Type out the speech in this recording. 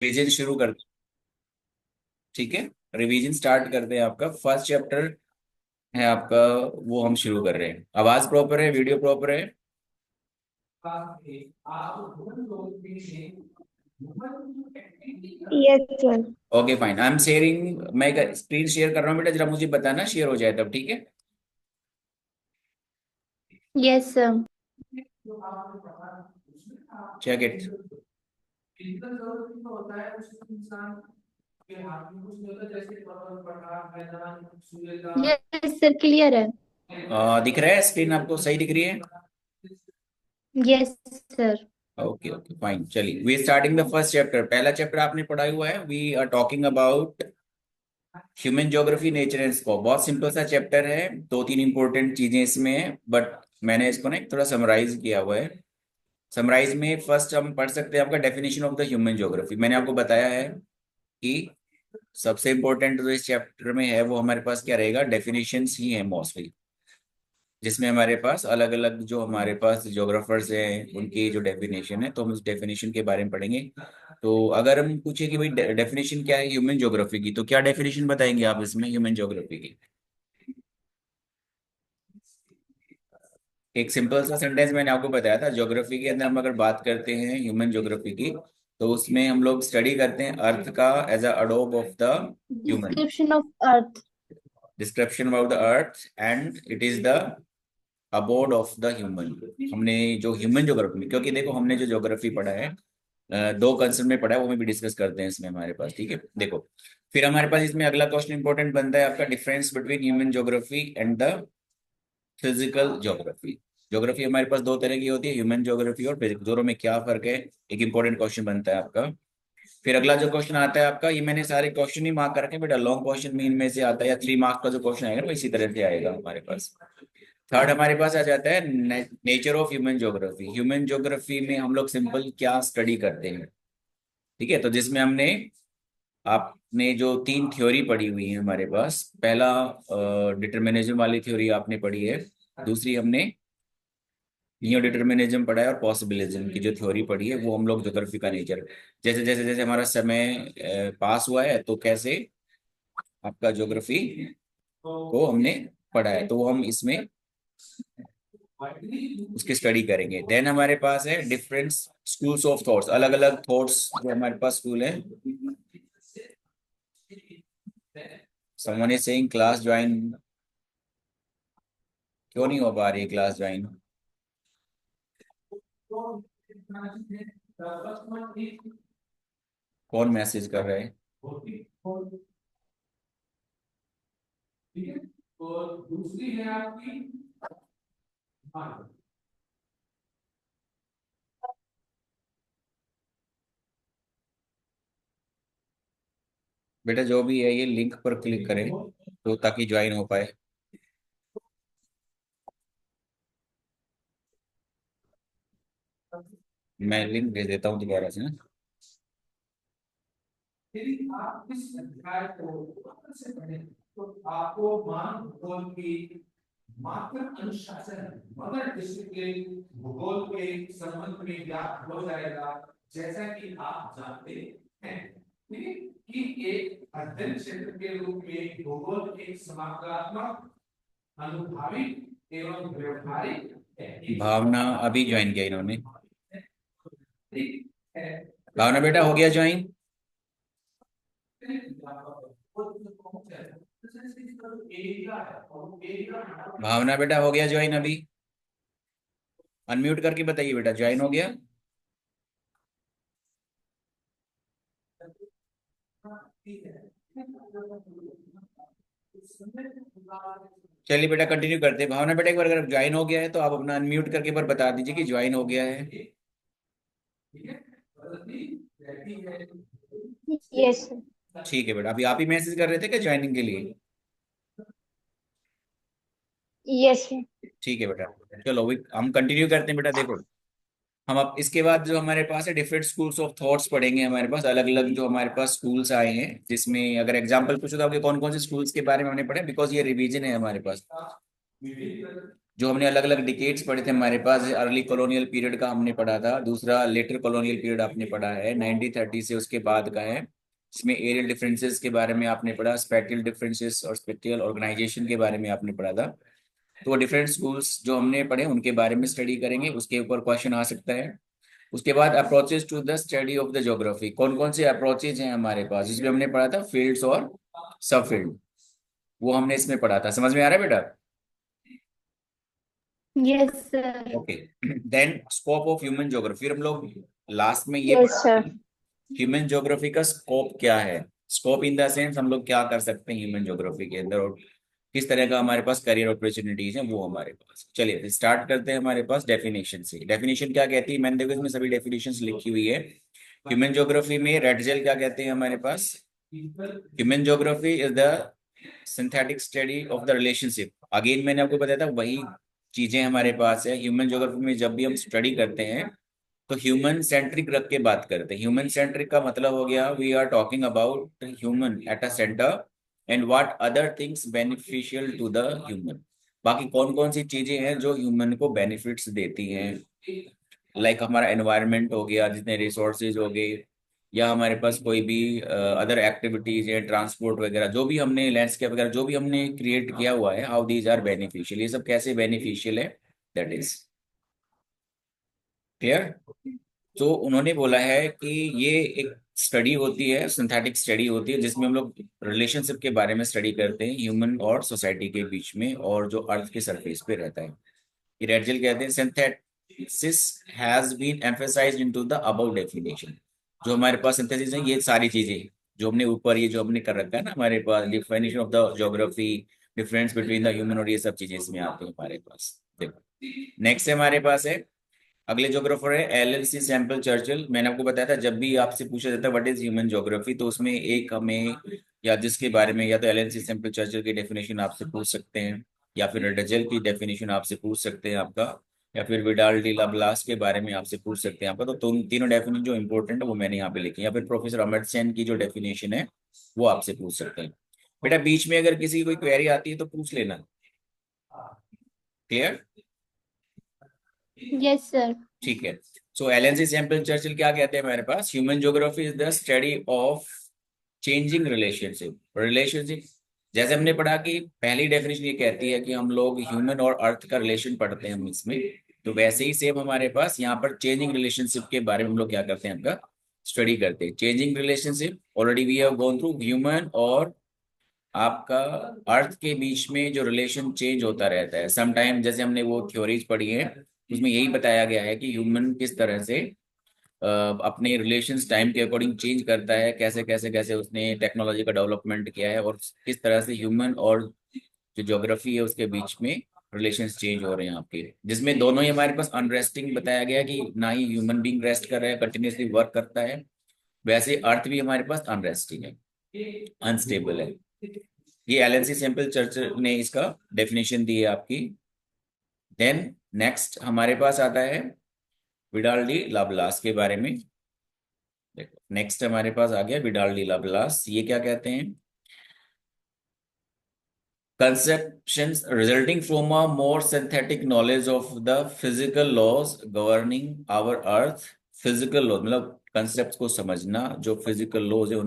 Revision शुरू करते। ठीक है, रिवीजन स्टार्ट करते हैं। आपका फर्स्ट चैप्टर है आपका, वो हम शुरू कर रहे हैं। आवाज प्रॉपर है, वीडियो प्रॉपर है। Yes sir. Okay fine, I am sharing. मैं स्क्रीन शेयर कर रहा हूँ बेटा, जरा मुझे बताना शेयर हो जाए तब। ठीक है। Yes sir. Check it. Yes sir, clear है। दिख रहा है स्क्रीन आपको, सही दिख रही है? Yes sir. Okay okay fine, चलिए we starting the first chapter. पहला चैप्टर आपने पढ़ा हुआ है, we are talking about human geography nature and scope. बहुत सिंपल सा चैप्टर है, दो तीन इंपॉर्टेंट चीजें इसमें है, बट मैंने इसको ना एक थोड़ा समराइज किया हुआ है। समराइज में फर्स्ट हम पढ़ सकते हैं आपका definition of the human geography. मैंने आपको बताया है कि सबसे इंपॉर्टेंट जो इस चैप्टर में है वो हमारे पास क्या रहेगा, डेफिनेशंस ही है मोस्टली, जिसमें हमारे पास अलग अलग जो हमारे पास ज्योग्राफर्स हैं उनकी जो डेफिनेशन है, तो हम उस डेफिनेशन के बारे में पढ़ेंगे। तो अगर हम पूछे कि भाई डेफिनेशन क्या है ह्यूमन ज्योग्राफी की, तो क्या डेफिनेशन बताएंगे आप इसमें ह्यूमन ज्योग्राफी की? एक सिंपल सा सेंटेंस मैंने आपको बताया था, ज्योग्राफी के अंदर हम अगर बात करते हैं ह्यूमन ज्योग्राफी की, तो उसमें हम लोग स्टडी करते हैं अर्थ का एज अ अडोब of the human. Description of earth. Description about the earth and it is the abode of the human. हमने जो ह्यूमन ज्योग्राफी में, क्योंकि देखो हमने जो ज्योग्राफी पढ़ा है, दो कंसेप्ट में पढ़ा है, वो में भी डिस्कस करते हैं इसमें हमारे पास। ठीक है, देखो फिर हमारे पास इसमें अगला क्वेश्चन इंपॉर्टेंट बनता है आपका, difference between human geography and the physical geography. Geography हमारे पास दो तरह की होती है, ह्यूमन ज्योग्राफी और फिजिकल, दोनों में क्या फर्क है, एक इंपॉर्टेंट क्वेश्चन बनता है आपका। फिर अगला जो क्वेश्चन आता है आपका, ये मैंने सारे क्वेश्चन ही मार्क कर रखे हैं बेटा, लॉन्ग क्वेश्चन में इनमें से आता है, या 3 मार्क्स का जो क्वेश्चन आएगा ना वो इसी तरह से आएगा हमारे पास। थर्ड हमारे पास आ जाता है nature of human geography. Human geography में हम लोग सिंपल क्या स्टडी करते हैं, ठीक है, तो जिसमें हमने, आपने जो तीन थ्योरी पढ़ी हुई है हमारे पास, पहला डिटर्मिनिज्म वाली थ्योरी आपने पढ़ी है, दूसरी हमने नियो डिटर्मिनिज्म पढ़ा है, और पॉसिबिलिज्म की जो थ्योरी पढ़ी है वो हम लोग ज्योग्राफी का नेचर, जैसे जैसे जैसे हमारा समय पास हुआ है तो कैसे आपका ज्योग्राफी को हमने पढ़ा है, तो वो हम इसमें उसकी स्टडी करेंगे। देन हमारे पास है डिफरेंट स्कूल्स ऑफ थॉट्स, अलग अलग थॉट्स जो हमारे पास स्कूल है। Someone is saying class join, क्यों नहीं हो पा रही है क्लास ज्वाइन? कौन मैसेज कर रहे हैं? बेटा जो भी है ये लिंक पर क्लिक करें तो ताकि ज्वाइन हो पाए। मैं लिंक भेज देता हूँ दोबारा से ना। यदि आप इस अध्याय को वापस से पढ़ें तो आपको मानव भूगोल की मात्र अनुशासन, मगर डिसिप्लिन भूगोल के संबंध में ज्ञात हो जाएगा। जैसा कि आप जानते हैं, ठीक है, कि एक अध्ययन क्षेत्र के रूप में भूगोल एक समानात्मक, अनुभवी एवं व्यवहारिक है। भावना अभी ज्वाइन किया इन्होंने। ठीक है, भावना बेटा हो गया ज्वाइन? भावना बेटा हो गया ज्वाइन अभी? अनम्यूट करके बताइए बेटा, ज्वाइन हो गया? चलिए बेटा कंटिन्यू करते हैं। भावना बेटा एक बार अगर ज्वाइन हो गया है तो आप अपना अनम्यूट करके एक बार बता दीजिए कि ज्वाइन हो गया है। Yes sir. ठीक है बेटा, अभी आप ही मैसेज कर रहे थे क्या ज्वाइनिंग के लिए? Yes sir. ठीक है बेटा, चलो हम कंटिन्यू करते हैं बेटा। देखो हम अब इसके बाद जो हमारे पास है डिफरेंट स्कूल्स ऑफ थॉट्स पढ़ेंगे। हमारे पास अलग अलग जो हमारे पास स्कूल्स आए हैं, जिसमें अगर एग्जांपल पूछो तो आपके कौन कौन से स्कूल्स के बारे में हमने पढ़े, बिकॉज ये रिवीजन है हमारे पास। जो हमने अलग अलग डिकेड्स पढ़े थे हमारे पास, अर्ली कॉलोनियल पीरियड का हमने पढ़ा था, दूसरा लेटर कॉलोनियल पीरियड आपने पढ़ा है 1930 से उसके बाद का है। इसमें एरियल डिफरेंसेस के बारे में आपने पढ़ा, स्पेटियल डिफरेंसेस और स्पेटियल ऑर्गेनाइजेशन के बारे में आपने पढ़ा था। तो डिफरेंट स्कूल्स जो हमने पढ़े उनके बारे में स्टडी करेंगे, उसके ऊपर क्वेश्चन आ सकता है। उसके बाद approaches to the study of the geography, कौन कौन से अप्रोचेज हैं हमारे पास, जिसमें हमने पढ़ा था फील्ड्स और सब फील्ड, वो हमने इसमें पढ़ा था। समझ में आ रहा है बेटा? Yes sir. Okay. Then scope of human geography, फिर हम लोग लास्ट में ये यस पढ़ा सर। ह्यूमन ज्योग्राफी का स्कोप क्या है। स्कोप इन द सेंस हम लोग क्या कर सकते हैं ह्यूमन ज्योग्राफी के अंदर, और किस तरह का हमारे पास करियर अपॉर्चुनिटीज हैं वो हमारे पास। चलिए फिर स्टार्ट करते हैं हमारे पास डेफिनेशन से। डेफिनेशन क्या कहती है, मैंने देखो इसमें सभी डेफिनेशंस लिखी हुई है। ह्यूमन ज्योग्राफी में रेडजेल क्या कहते हैं हमारे पास, human geography is the synthetic study of the relationship. Again मैंने आपको बताया था वही चीजें हमारे पास है। ह्यूमन ज्योग्राफी में जब भी हम स्टडी करते हैं तो ह्यूमन सेंट्रिक रख के बात करते हैं। ह्यूमन सेंट्रिक का मतलब हो गया we are talking about human at a centre and what other things beneficial to the human. बाकी कौन कौन सी चीजें हैं जो ह्यूमन को बेनिफिट्स देती हैं, लाइक हमारा एनवायरनमेंट हो गया, जितने रिसोर्सेज हो गए, या हमारे पास कोई भी अदर एक्टिविटीज है, ट्रांसपोर्ट वगैरह, जो भी हमने लैंडस्केप वगैरह जो भी हमने क्रिएट किया हुआ है, हाउ दीज आर बेनिफिशियल, ये सब कैसे बेनिफिशियल है, दैट इज क्लियर। तो उन्होंने बोला है कि ये एक स्टडी होती है, सिंथेटिक स्टडी होती है, जिसमें हम लोग रिलेशनशिप के बारे में स्टडी करते हैं ह्यूमन और सोसाइटी के बीच में, और जो अर्थ के सरफेस पे रहता है। ये रेडजिल कहते हैं synthesis has been emphasized into the above definition. जो हमारे पास सिंथेसिस है, ये सारी चीजें जो हमने ऊपर ये जो हमने कर रखा है ना, हमारे पास definition of the geography, difference between the human, और ये सब चीजें इसमें आती है हमारे पास। देखो नेक्स्ट हमारे पास है, अगले ज्योग्राफर है एलएलसी सैम्पल चर्चिल। मैंने आपको बताया था जब भी आपसे पूछा जाता है व्हाट इज ह्यूमन ज्योग्राफी, तो उसमें एक हमें या जिसके बारे में, या तो एलएलसी सैम्पल चर्चिल की डेफिनेशन आपसे पूछ सकते हैं, या फिर डजल की डेफिनेशन आपसे पूछ सकते हैं आपका, या फिर विडाल डी लाब्लास के बारे में आपसे पूछ सकते हैं आपका। तो तीनों डेफिनेशन जो इंपॉर्टेंट है वो मैंने यहाँ पे लिखी है, या फिर प्रोफेसर अमर्त्य की जो डेफिनेशन है वो आपसे पूछ सकते हैं। बेटा बीच में अगर किसी की कोई क्वेरी आती है तो पूछ लेना। क्लियर? Yes sir. ठीक है। सो एलएनसी सैम्पल चर्चिल क्या कहते हैं हमारे पास, human geography is the study of changing relationship. Relationship जैसे हमने पढ़ा कि पहली डेफिनेशन ये कहती है कि हम लोग ह्यूमन और अर्थ का रिलेशन पढ़ते हैं हम इसमें, तो वैसे ही सेम हमारे पास यहाँ पर चेंजिंग रिलेशनशिप के बारे में हम लोग क्या करते हैं, आपका स्टडी करते हैं। Changing relationship already we have gone through, human और आपका अर्थ के बीच में जो रिलेशन चेंज होता रहता है समटाइम, जैसे हमने वो थ्योरीज पढ़ी है उसमें यही बताया गया है कि ह्यूमन किस तरह से अपने रिलेशंस टाइम के अकॉर्डिंग चेंज करता है, कैसे कैसे कैसे उसने टेक्नोलॉजी का डेवलपमेंट किया है, और किस तरह से ह्यूमन और जो ज्योग्राफी है उसके बीच में रिलेशंस चेंज हो रहे हैं आपके, जिसमें दोनों ही हमारे पास अनरेस्टिंग बताया गया है कि ना ही ह्यूमन बीइंग रेस्ट कर रहा है, कंटिन्यूसली वर्क करता है, वैसे अर्थ भी हमारे पास अनरेस्टिंग है, अनस्टेबल है। ये एलएनसी सैम्पल चर्च ने इसका डेफिनेशन दी है आपकी। देन नेक्स्ट हमारे पास आता है विडाल डी लाब्लास के बारे में। देखो नेक्स्ट हमारे पास आ गया विडाल डी लाब्लास, ये क्या कहते हैं, conceptions resulting from a more synthetic knowledge of the physical laws governing our earth। physical law मतलब concepts को समझना, जो physical laws है